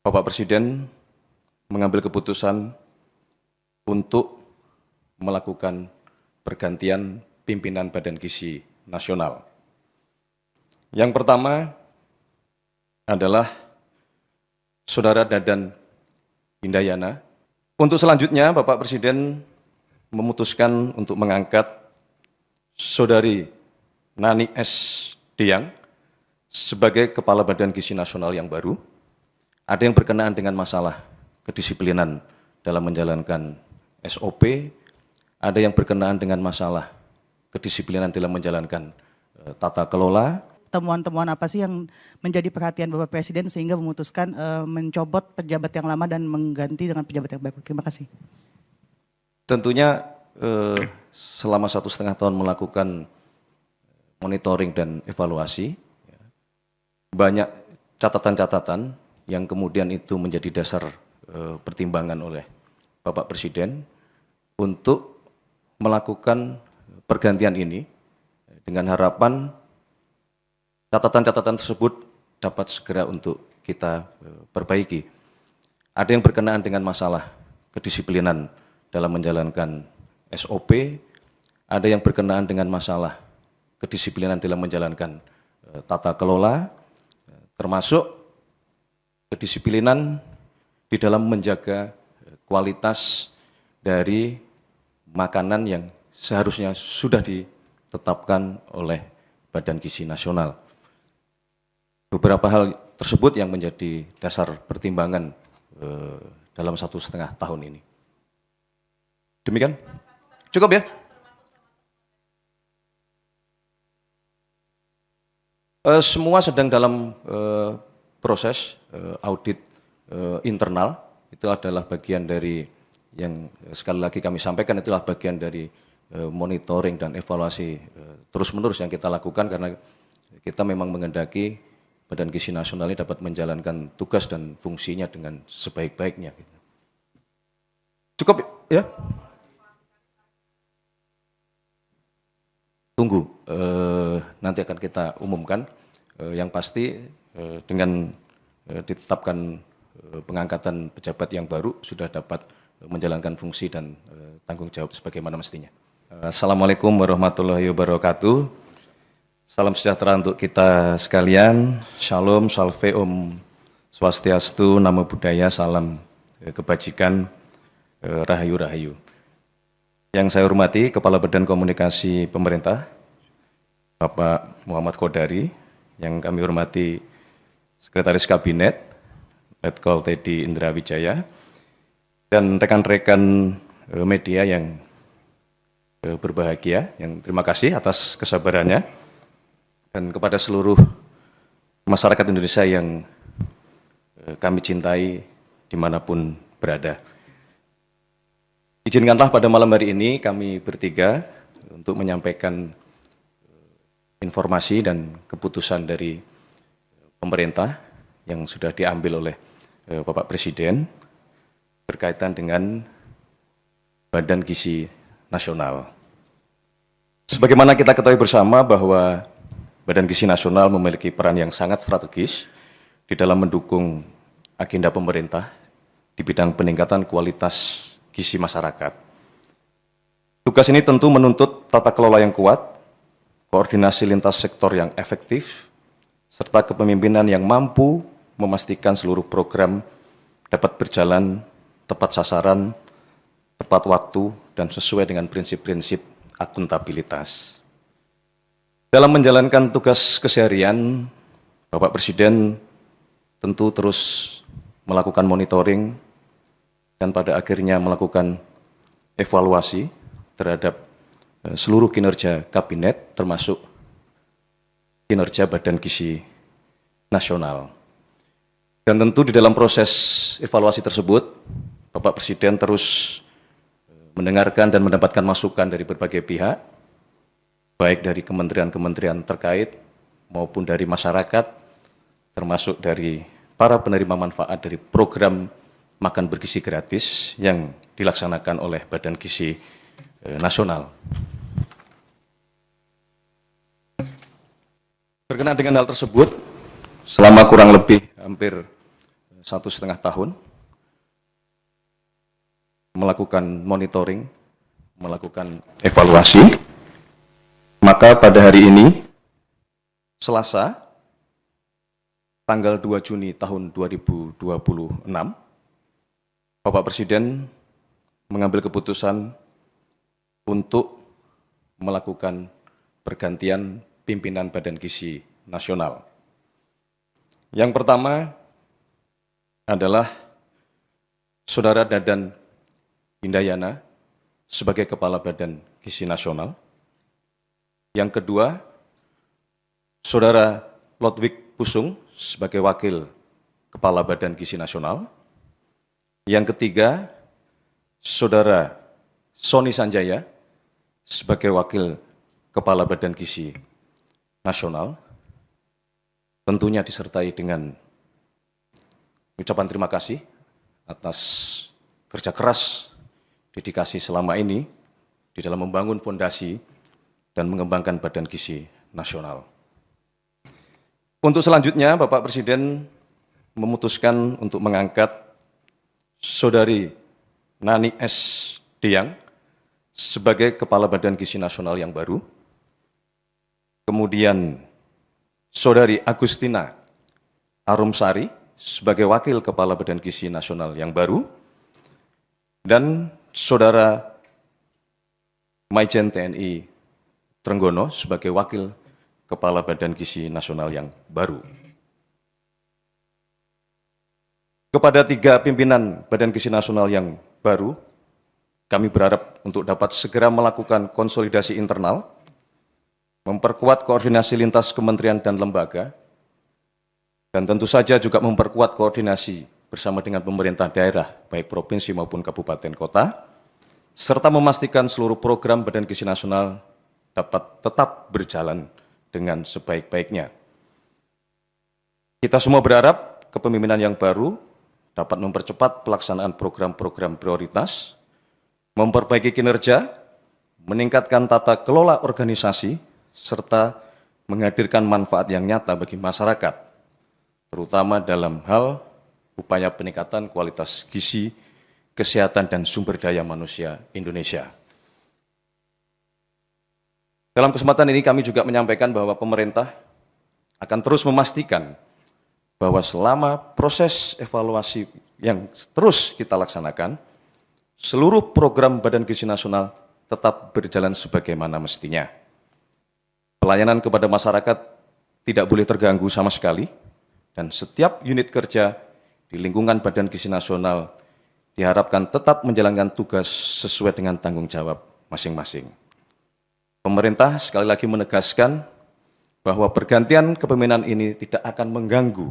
Bapak Presiden mengambil keputusan untuk melakukan pergantian pimpinan Badan Gizi Nasional. Yang pertama adalah Saudara Dadan Hindayana. Untuk selanjutnya, Bapak Presiden memutuskan untuk mengangkat Saudari Nani S. Diang sebagai Kepala Badan Gizi Nasional yang baru. Ada yang berkenaan dengan masalah kedisiplinan dalam menjalankan SOP, ada yang berkenaan dengan masalah kedisiplinan dalam menjalankan tata kelola. Temuan-temuan apa sih yang menjadi perhatian Bapak Presiden sehingga memutuskan mencopot pejabat yang lama dan mengganti dengan pejabat yang baru? Terima kasih. Tentunya selama 1,5 tahun melakukan monitoring dan evaluasi, banyak catatan-catatan yang kemudian itu menjadi dasar pertimbangan oleh Bapak Presiden untuk melakukan pergantian ini dengan harapan catatan-catatan tersebut dapat segera untuk kita perbaiki. Ada yang berkenaan dengan masalah kedisiplinan dalam menjalankan SOP, ada yang berkenaan dengan masalah kedisiplinan dalam menjalankan tata kelola, termasuk kedisiplinan di dalam menjaga kualitas dari makanan yang seharusnya sudah ditetapkan oleh Badan Gizi Nasional. Beberapa hal tersebut yang menjadi dasar pertimbangan dalam 1,5 tahun ini. Demikian? Cukup ya? Semua sedang dalam proses audit internal. Itu adalah bagian dari yang sekali lagi kami sampaikan, itulah bagian dari monitoring dan evaluasi terus-menerus yang kita lakukan karena kita memang menghendaki Badan Gizi Nasional ini dapat menjalankan tugas dan fungsinya dengan sebaik-baiknya. Cukup ya? Tunggu, nanti akan kita umumkan. Yang pasti dengan ditetapkan pengangkatan pejabat yang baru sudah dapat menjalankan fungsi dan tanggung jawab sebagaimana mestinya. Assalamualaikum warahmatullahi wabarakatuh. Salam sejahtera untuk kita sekalian. Shalom, salve, om swastiastu, namo buddhaya, salam kebajikan, rahayu rahayu. Yang saya hormati Kepala Badan Komunikasi Pemerintah, Bapak Muhammad Kodari, yang kami hormati Sekretaris Kabinet, Letkol Teddy Indra Wijaya, dan rekan-rekan media yang berbahagia, yang terima kasih atas kesabarannya, dan kepada seluruh masyarakat Indonesia yang kami cintai dimanapun berada. Izinkanlah pada malam hari ini kami bertiga untuk menyampaikan informasi dan keputusan dari pemerintah yang sudah diambil oleh Bapak Presiden berkaitan dengan Badan Gizi Nasional. Sebagaimana kita ketahui bersama bahwa Badan Gizi Nasional memiliki peran yang sangat strategis di dalam mendukung agenda pemerintah di bidang peningkatan kualitas gizi masyarakat. Tugas ini tentu menuntut tata kelola yang kuat, koordinasi lintas sektor yang efektif, serta kepemimpinan yang mampu memastikan seluruh program dapat berjalan tepat sasaran, tepat waktu, dan sesuai dengan prinsip-prinsip akuntabilitas. Dalam menjalankan tugas keseharian, Bapak Presiden tentu terus melakukan monitoring dan pada akhirnya melakukan evaluasi terhadap seluruh kinerja kabinet termasuk kinerja Badan Gizi Nasional. Dan tentu di dalam proses evaluasi tersebut, Bapak Presiden terus mendengarkan dan mendapatkan masukan dari berbagai pihak, baik dari kementerian-kementerian terkait maupun dari masyarakat, termasuk dari para penerima manfaat dari program makan bergizi gratis yang dilaksanakan oleh Badan Gizi Nasional. Berkenaan dengan hal tersebut, selama kurang lebih hampir 1,5 tahun melakukan monitoring, melakukan evaluasi, maka pada hari ini, Selasa, tanggal 2 Juni tahun 2026, Bapak Presiden mengambil keputusan untuk melakukan pergantian pimpinan Badan Gizi Nasional. Yang pertama adalah Saudara Dadan Hindayana sebagai Kepala Badan Gizi Nasional. Yang kedua, Saudara Lodwig Pusung sebagai Wakil Kepala Badan Gizi Nasional. Yang ketiga, Saudara Sony Sanjaya sebagai Wakil Kepala Badan Gizi Nasional. Tentunya disertai dengan ucapan terima kasih atas kerja keras, dedikasi selama ini di dalam membangun fondasi dan mengembangkan Badan Gizi Nasional. Untuk selanjutnya, Bapak Presiden memutuskan untuk mengangkat Saudari Nani S. Deyang sebagai Kepala Badan Gizi Nasional yang baru. Kemudian Saudari Agustina Arumsari sebagai Wakil Kepala Badan Gizi Nasional yang baru. Dan Saudara Maijen TNI Trenggono sebagai Wakil Kepala Badan Gizi Nasional yang baru. Kepada 3 pimpinan Badan Gizi Nasional yang baru, kami berharap untuk dapat segera melakukan konsolidasi internal, memperkuat koordinasi lintas kementerian dan lembaga, dan tentu saja juga memperkuat koordinasi bersama dengan pemerintah daerah, baik provinsi maupun kabupaten kota, serta memastikan seluruh program Badan Gizi Nasional dapat tetap berjalan dengan sebaik-baiknya. Kita semua berharap kepemimpinan yang baru dapat mempercepat pelaksanaan program-program prioritas, memperbaiki kinerja, meningkatkan tata kelola organisasi, serta menghadirkan manfaat yang nyata bagi masyarakat, terutama dalam hal upaya peningkatan kualitas gizi, kesehatan, dan sumber daya manusia Indonesia. Dalam kesempatan ini kami juga menyampaikan bahwa pemerintah akan terus memastikan bahwa selama proses evaluasi yang terus kita laksanakan, seluruh program Badan Gizi Nasional tetap berjalan sebagaimana mestinya. Pelayanan kepada masyarakat tidak boleh terganggu sama sekali, dan setiap unit kerja di lingkungan Badan Gizi Nasional diharapkan tetap menjalankan tugas sesuai dengan tanggung jawab masing-masing. Pemerintah sekali lagi menegaskan bahwa pergantian kepemimpinan ini tidak akan mengganggu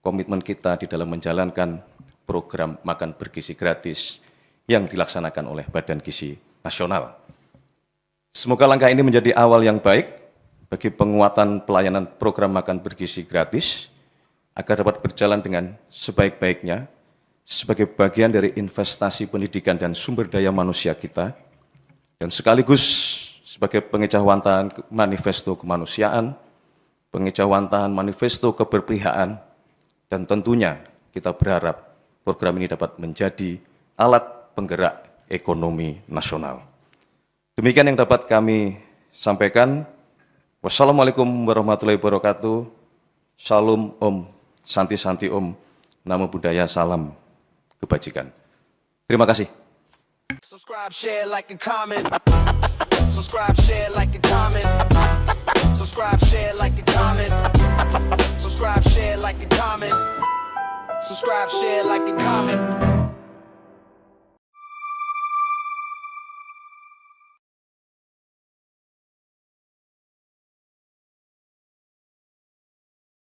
komitmen kita di dalam menjalankan program makan bergizi gratis yang dilaksanakan oleh Badan Gizi Nasional. Semoga langkah ini menjadi awal yang baik bagi penguatan pelayanan program makan bergizi gratis agar dapat berjalan dengan sebaik-baiknya sebagai bagian dari investasi pendidikan dan sumber daya manusia kita, dan sekaligus sebagai pengejauhantahan manifesto kemanusiaan, pengejauhantahan manifesto keberpihakan, dan tentunya kita berharap program ini dapat menjadi alat penggerak ekonomi nasional. Demikian yang dapat kami sampaikan. Wassalamualaikum warahmatullahi wabarakatuh. Shalom Om, Santi Santi Om, Namo Buddhaya, salam kebajikan. Terima kasih. Subscribe, share, like, and comment. Subscribe, share, like, and comment. Subscribe, share, like, and comment. Subscribe, share, like, and comment. Subscribe, share, like, and comment.